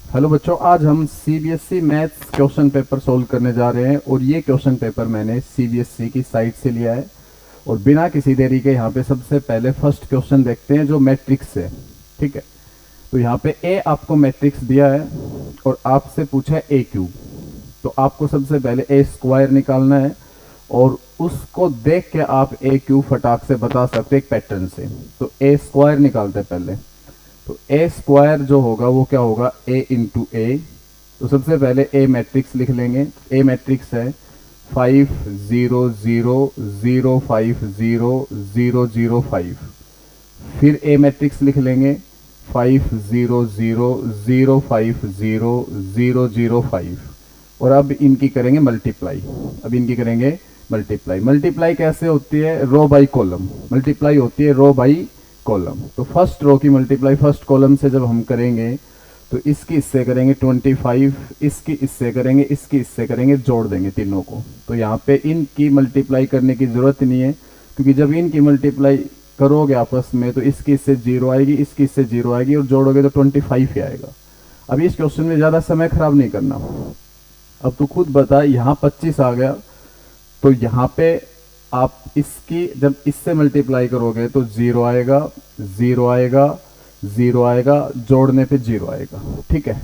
Hello बच्चों, आज हम CBSE maths question paper solve करने जा रहे हैं और ये क्वेश्चन पेपर मैंने सीबीएसई की साइट से लिया है। और बिना किसी देरी के यहाँ पे सबसे पहले फर्स्ट क्वेश्चन देखते हैं जो मैट्रिक्स है। ठीक है, तो यहाँ पे ए आपको मैट्रिक्स दिया है और आपसे पूछा है ए क्यूब। तो आपको सबसे पहले ए स्क्वायर निकालना है और उसको देख के आप ए क्यूब फटाक से बता सकते हैं एक पैटर्न से। तो ए स्क्वायर निकालते हैं पहले। तो ए स्क्वायर जो होगा वो क्या होगा, ए इंटू ए। तो सबसे पहले ए मैट्रिक्स लिख लेंगे। ए मैट्रिक्स है 5 0 0 0 5 0 0 0 5। फिर ए मैट्रिक्स लिख लेंगे 5 0 0 0 5 0 0 0 5। और अब इनकी करेंगे मल्टीप्लाई। अब इनकी करेंगे मल्टीप्लाई। मल्टीप्लाई कैसे होती है, रो बाई कॉलम मल्टीप्लाई होती है, रो बाई कॉलम। तो फर्स्ट रो की मल्टीप्लाई फर्स्ट कॉलम से जब हम करेंगे तो इसकी इससे करेंगे 25, इसकी इससे करेंगे, इसकी इससे करेंगे, जोड़ देंगे तीनों को। तो यहाँ पे इनकी मल्टीप्लाई करने की ज़रूरत नहीं है, क्योंकि जब इनकी मल्टीप्लाई करोगे आपस में तो इसकी इससे 0 आएगी, इसकी इससे 0 आएगी और जोड़ोगे तो 25 ही आएगा। अब इस क्वेश्चन में ज़्यादा समय खराब नहीं करना। अब तू खुद बता, यहाँ 25 आ गया तो यहाँ पे आप इसकी जब इससे मल्टीप्लाई करोगे तो 0 आएगा, 0 आएगा, 0 आएगा, जोड़ने पे 0 आएगा। ठीक है,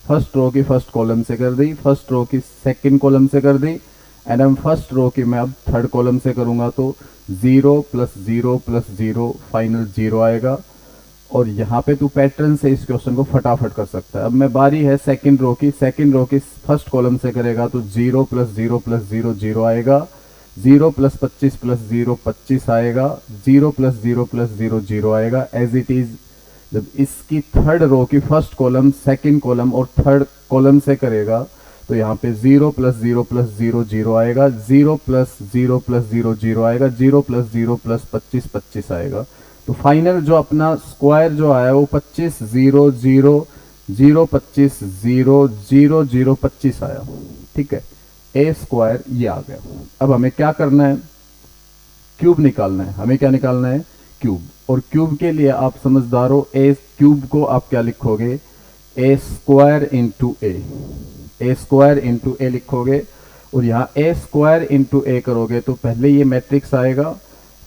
फर्स्ट रो की फर्स्ट कॉलम से कर दी, फर्स्ट रो की सेकंड कॉलम से कर दी, एंड हम फर्स्ट रो की मैं अब थर्ड कॉलम से करूंगा तो 0 प्लस 0 प्लस 0 फाइनल 0 आएगा। और यहाँ पे तू पैटर्न से इस क्वेश्चन को फटाफट कर सकता है। अब मैं बारी है सेकंड रो की, सेकंड रो की फर्स्ट कॉलम से करेगा तो 0 प्लस 0 प्लस 0 0 आएगा, 0 प्लस 25 प्लस 0 25 आएगा, 0 प्लस 0 प्लस 0 0 आएगा। एज इट इज जब इसकी थर्ड रो की फर्स्ट कॉलम सेकंड कॉलम और थर्ड कॉलम से करेगा तो यहाँ पे 0 प्लस 0 प्लस 0 0 आएगा, 0 प्लस 0 प्लस 0 0 आएगा, 0 प्लस 0 प्लस 25 25 आएगा। तो फाइनल जो अपना स्क्वायर जो आया वो 25 0 0 0 25 0 0 0 25 आया। ठीक है, ए स्क्वायर ये आ गया। अब हमें क्या करना है, क्यूब निकालना है। हमें क्या निकालना है, क्यूब। और क्यूब के लिए आप समझदार हो, ए क्यूब को आप क्या लिखोगे, ए स्क्वायर इंटू ए, ए स्क्वायर इंटू ए लिखोगे। और यहाँ ए स्क्वायर इंटू ए करोगे तो पहले ये मैट्रिक्स आएगा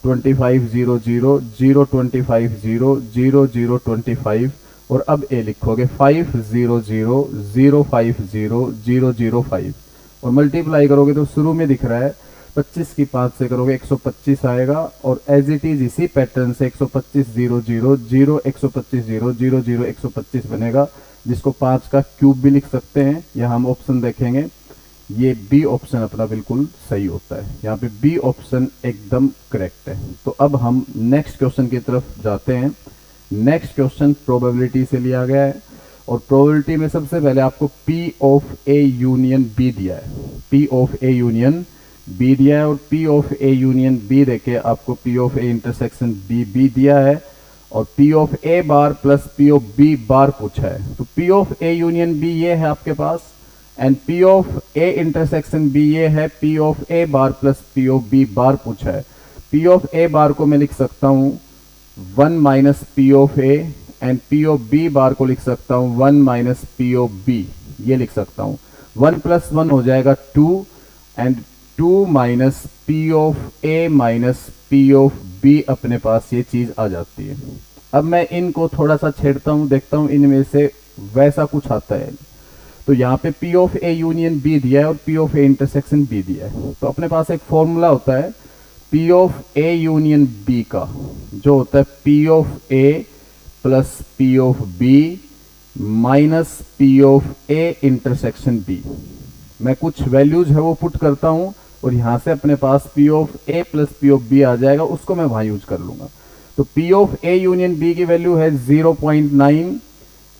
25 0 0 0 25 0 0 0 25। और अब ए लिखोगे 5 0 0 0 5 0 0 0 5। और मल्टीप्लाई करोगे तो शुरू में दिख रहा है 25 की 5 से करोगे 125 आएगा। और एज इट इज इसी पैटर्न से 125 0 0 0 125 0 0 0 125 बनेगा, जिसको 5 का क्यूब भी लिख सकते हैं। यहाँ हम ऑप्शन देखेंगे, ये बी ऑप्शन अपना बिल्कुल सही होता है। यहाँ पे बी ऑप्शन एकदम करेक्ट है। तो अब हम नेक्स्ट क्वेश्चन की तरफ जाते हैं। नेक्स्ट क्वेश्चन प्रोबेबिलिटी से लिया गया है और प्रोबेबिलिटी में सबसे पहले आपको P of A union B दिया है। P of A union B दिया है और P of A union B देके आपको P of A intersection B B दिया है और P of A bar plus P of B bar पूछा है। तो P of A union B ये है आपके पास, and P of A intersection B ये है, P of A bar plus P of B bar पूछा है। पी ऑफ ए बार को मैं लिख सकता हूँ 1 minus P of A, and P of B bar को लिख सकता हूँ 1 माइनस पी ऑफ बी, ये लिख सकता हूँ। 1 प्लस 1 हो जाएगा 2, and 2 minus P of A minus P of B, अपने पास ये चीज़ आ जाती है। अब मैं इनको थोड़ा सा छेड़ता हूँ, देखता हूँ इनमें से वैसा कुछ आता है। तो यहाँ पे P of A union B दिया है और P of A intersection B दिया है। तो अपने पास एक फॉर्मूला होता है P of A union B का, जो होता है P of A plus P of B minus P of A intersection B. मैं कुछ वैल्यूज है वो पुट करता हूँ और यहाँ से अपने पास P of A plus P of B आ जाएगा, उसको मैं वहाँ यूज कर लूँगा। तो P of A union B की वैल्यू है 0.9,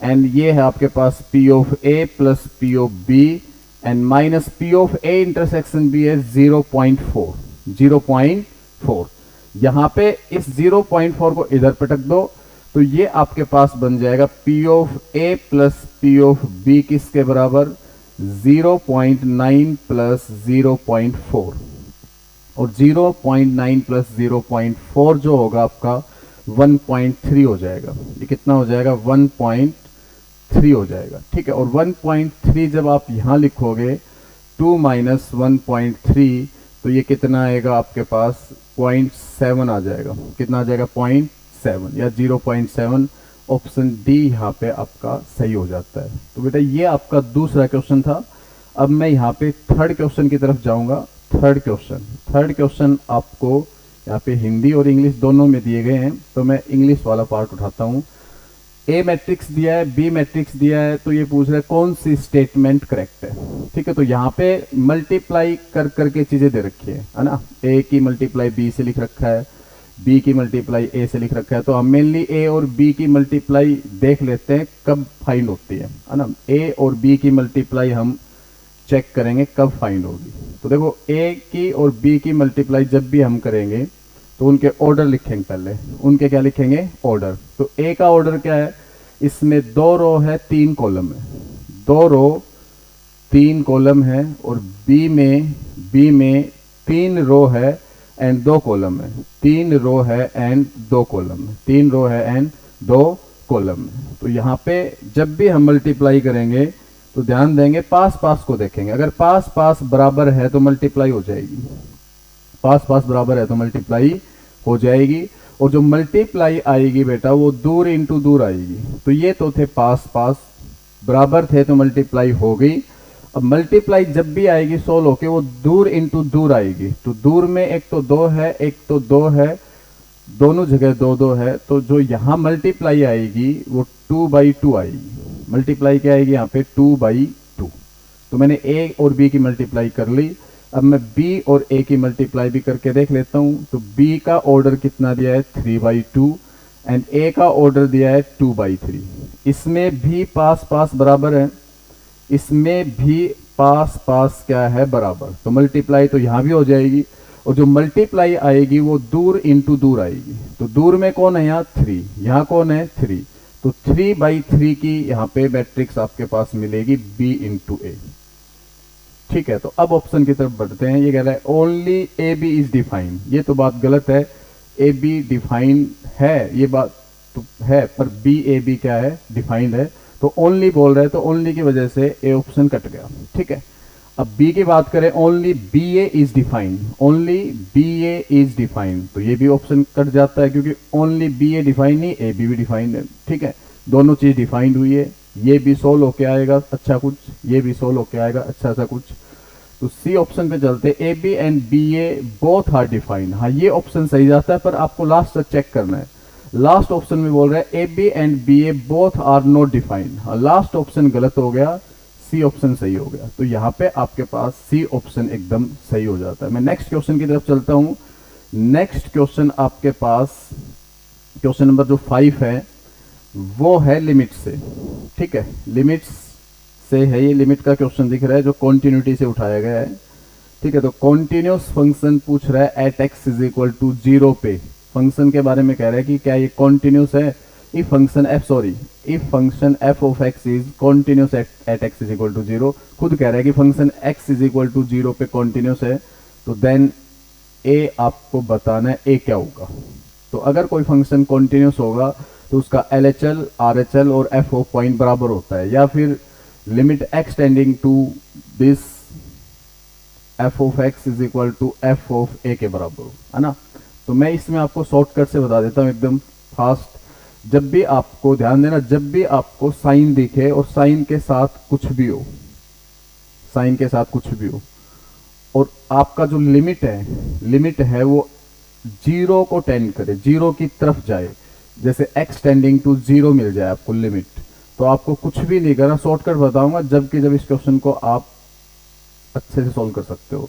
एंड ये है आपके पास P of A plus P of B, and minus P of A intersection B है 0.4, 0.4। यहाँ पे इस 0.4 को इधर पटक दो तो ये आपके पास बन जाएगा P of A plus P of B किसके बराबर, 0.9 प्लस 0.4। और 0.9 प्लस 0.4 जो होगा आपका 1.3 हो जाएगा। ये कितना हो जाएगा, 1.3 1.3 हो जाएगा, ठीक है। और 1.3 जब आप यहाँ लिखोगे 2 माइनस 1.3, तो ये कितना आएगा आपके पास 0.7 आ जाएगा। कितना आ जाएगा 0.7 या 0.7। ऑप्शन डी यहाँ पे आपका सही हो जाता है। तो बेटा ये आपका दूसरा क्वेश्चन था। अब मैं यहाँ पे थर्ड क्वेश्चन की तरफ जाऊंगा। थर्ड क्वेश्चन आपको यहाँ पे हिंदी और इंग्लिश दोनों में दिए गए हैं, तो मैं इंग्लिश वाला पार्ट उठाता हूँ। ए मैट्रिक्स दिया है, बी मैट्रिक्स दिया है, तो ये पूछ रहा है कौन सी स्टेटमेंट करेक्ट है, ठीक है। तो यहाँ पे मल्टीप्लाई कर करके चीजें दे रखी है ना। ए की मल्टीप्लाई बी से लिख रखा है, बी की मल्टीप्लाई ए से लिख रखा है। तो हम मेनली ए और बी की मल्टीप्लाई देख लेते हैं कब फाइंड होती है ना। ए और बी की मल्टीप्लाई हम चेक करेंगे कब फाइंड होगी। तो देखो ए की और बी की मल्टीप्लाई जब भी हम करेंगे तो उनके ऑर्डर लिखेंगे। पहले उनके क्या लिखेंगे, ऑर्डर। तो ए का ऑर्डर क्या है, इसमें 2 रो है 3 कॉलम है, 2 रो 3 कॉलम है। और बी में 3 रो है एंड 2 कॉलम है, 3 रो है एंड 2 कॉलम है, 3 रो है एंड 2 कॉलम है। तो यहाँ पे जब भी हम मल्टीप्लाई करेंगे तो ध्यान देंगे पास पास को देखेंगे। अगर पास पास बराबर है तो मल्टीप्लाई हो जाएगी, पास पास बराबर है तो मल्टीप्लाई हो जाएगी। और जो मल्टीप्लाई आएगी बेटा वो दूर इंटू दूर आएगी। तो ये तो थे पास पास, बराबर थे तो मल्टीप्लाई हो गई। अब मल्टीप्लाई जब भी आएगी सोल्व होके वो दूर इंटू दूर आएगी। तो दूर में एक तो 2 है, एक तो 2 है, दोनों जगह 2 2 है। तो जो यहाँ मल्टीप्लाई आएगी वो 2/2 आएगी। मल्टीप्लाई क्या आएगी यहाँ पे 2/2। तो मैंने ए और बी की मल्टीप्लाई कर ली। अब मैं बी और ए की मल्टीप्लाई भी करके देख लेता हूँ। तो बी का ऑर्डर कितना दिया है 3/2 एंड ए का ऑर्डर दिया है 2/3। इसमें भी पास पास बराबर है, इसमें भी पास पास क्या है बराबर। तो मल्टीप्लाई तो यहाँ भी हो जाएगी। और जो मल्टीप्लाई आएगी वो दूर इंटू दूर आएगी। तो दूर में कौन है यहाँ 3, यहाँ कौन है 3। तो 3/3 की यहाँ पे मैट्रिक्स आपके पास मिलेगी बी इंटू ए, ठीक है। तो अब ऑप्शन की तरफ बढ़ते हैं। ये कह रहा है only A B is defined. ये तो बात गलत है, ए बी डिफाइंड है, ये बात तो है, पर बी ए बी क्या है डिफाइंड है। तो ओनली बोल रहे हैं, तो ओनली की वजह से ए ऑप्शन कट गया, ठीक है। अब बी की बात करें, only B A is defined, only B A is defined, तो ये भी ऑप्शन कट जाता है क्योंकि ओनली बी ए डिफाइंड नहीं, ए बी भी डिफाइंड है, ठीक है। दोनों चीज डिफाइंड हुई है। ये भी सोल्व होके आएगा अच्छा कुछ, ये भी सोल्व होके आएगा अच्छा सा कुछ। तो सी ऑप्शन पे चलते, A B and B A both are defined. हाँ ये ऑप्शन सही जाता है, पर आपको लास्ट तक चेक करना है। लास्ट ऑप्शन में बोल रहा है A B and B A both are not defined. हाँ लास्ट ऑप्शन गलत हो गया, सी ऑप्शन सही हो गया। तो यहाँ पे आपके पास सी ऑप्शन एकदम सही हो जाता है। मैं नेक्स्ट क्वेश्चन की तरफ चलता हूँ। नेक्स्ट क्वेश्चन आपके पास क्वेश्चन नंबर जो 5 है वो है लिमिट से, ठीक है। लिमिट्स से है, ये लिमिट का क्वेश्चन दिख रहा है जो कॉन्टिन्यूटी से उठाया गया है, ठीक है। तो कॉन्टिन्यूस फंक्शन पूछ रहा है at x is equal to 0 पे। फंक्शन के बारे में कह रहा है कि क्या ये कॉन्टिन्यूस है। If function f of x is continuous at x is equal to 0, खुद कह रहा है कि function x is equal to 0 पे कॉन्टिन्यूस है, तो देन a आपको बताना है a क्या होगा। तो अगर कोई फंक्शन कॉन्टिन्यूस होगा तो उसका LHL, RHL और f ऑफ पॉइंट बराबर होता है, या फिर limit x tending to this f of x is equal to f of a के बराबर हो, है ना। तो मैं इसमें आपको शॉर्टकट से बता देता हूँ एकदम फास्ट। जब भी आपको ध्यान देना, जब भी आपको साइन दिखे और साइन के साथ कुछ भी हो, साइन के साथ कुछ भी हो, और आपका जो लिमिट है वो 0 को टेंड करे, 0 की तरफ जाए, जैसे x टेंडिंग टू 0 मिल जाए आपको लिमिट, तो आपको कुछ भी नहीं करना। शॉर्टकट बताऊंगा जब इस क्वेश्चन को आप अच्छे से सॉल्व कर सकते हो।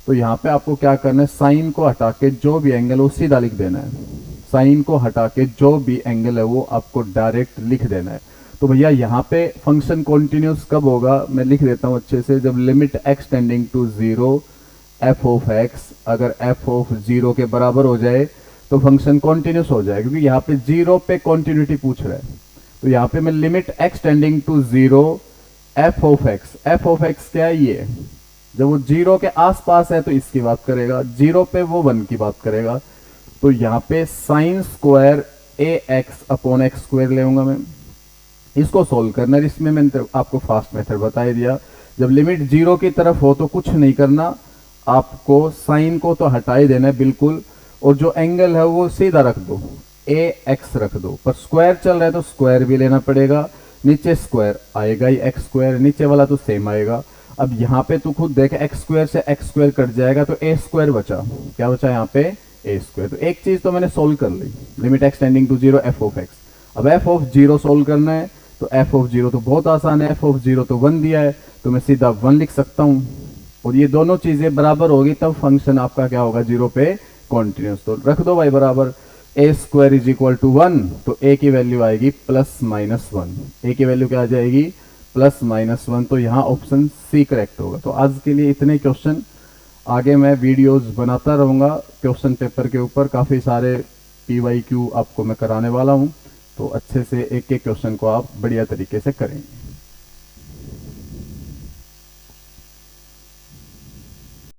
तो यहाँ पे आपको क्या करना है, साइन को हटा के जो भी एंगल वो सीधा लिख देना है। साइन को हटा के जो भी एंगल है वो आपको डायरेक्ट लिख देना है। तो भैया यहाँ पे फंक्शन कॉन्टिन्यूस कब होगा, मैं लिख देता हूँ अच्छे से। जब limit x tending to 0 f of x अगर f ऑफ 0 के बराबर हो जाए तो फंक्शन कॉन्टिन्यूस हो जाए, क्योंकि यहाँ पे 0 पे कॉन्टिन्यूटी पूछ रहा है। तो यहाँ पे मैं limit x tending to 0 f of x क्या है, ये जब वो 0 के आसपास है तो इसकी बात करेगा, 0 पे वो 1 की बात करेगा। तो यहाँ पे sine square ax upon x square ले आऊंगा मैं। इसको सोल्व करना है। इसमें मैंने तो आपको फास्ट मेथड बता ही दिया। जब लिमिट 0 की तरफ हो तो कुछ नहीं करना, आपको साइन को तो हटा ही देना है बिल्कुल, और जो एंगल है वो सीधा रख दो, ए एक्स रख दो। पर स्क्वायर चल रहा है तो स्क्वायर भी लेना पड़ेगा, नीचे स्क्वायर आएगा ही एक्स स्क्वायर, नीचे वाला तो सेम आएगा। अब यहाँ पे तू खुद देख, एक्स स्क्वायर से एक्स स्क्वायर कट जाएगा तो ए स्क्वायर बचा, क्या बचा यहाँ पे ए स्क्वायर। तो एक चीज तो मैंने सोल्व कर ली, limit x tending to 0 f of x. अब एफ ऑफ 0 सोल्व करना है तो एफ ऑफ 0 तो बहुत आसान है, एफ ऑफ 0 तो 1 दिया है तो मैं सीधा 1 लिख सकता हूं, और ये दोनों चीजें बराबर होगी तब फंक्शन आपका क्या होगा 0 पे कॉन्टिन्यूस। तो रख दो भाई बराबर, ए स्क्वायर इज इक्वल टू 1, तो ए की वैल्यू आएगी +-1, ए की वैल्यू क्या आ जाएगी +-1। तो यहाँ ऑप्शन सी करेक्ट होगा। तो आज के लिए इतने क्वेश्चन, आगे मैं वीडियोस बनाता रहूँगा क्वेश्चन पेपर के ऊपर, काफ़ी सारे PYQ आपको मैं कराने वाला हूँ, तो अच्छे से एक एक क्वेश्चन को आप बढ़िया तरीके से करेंगे।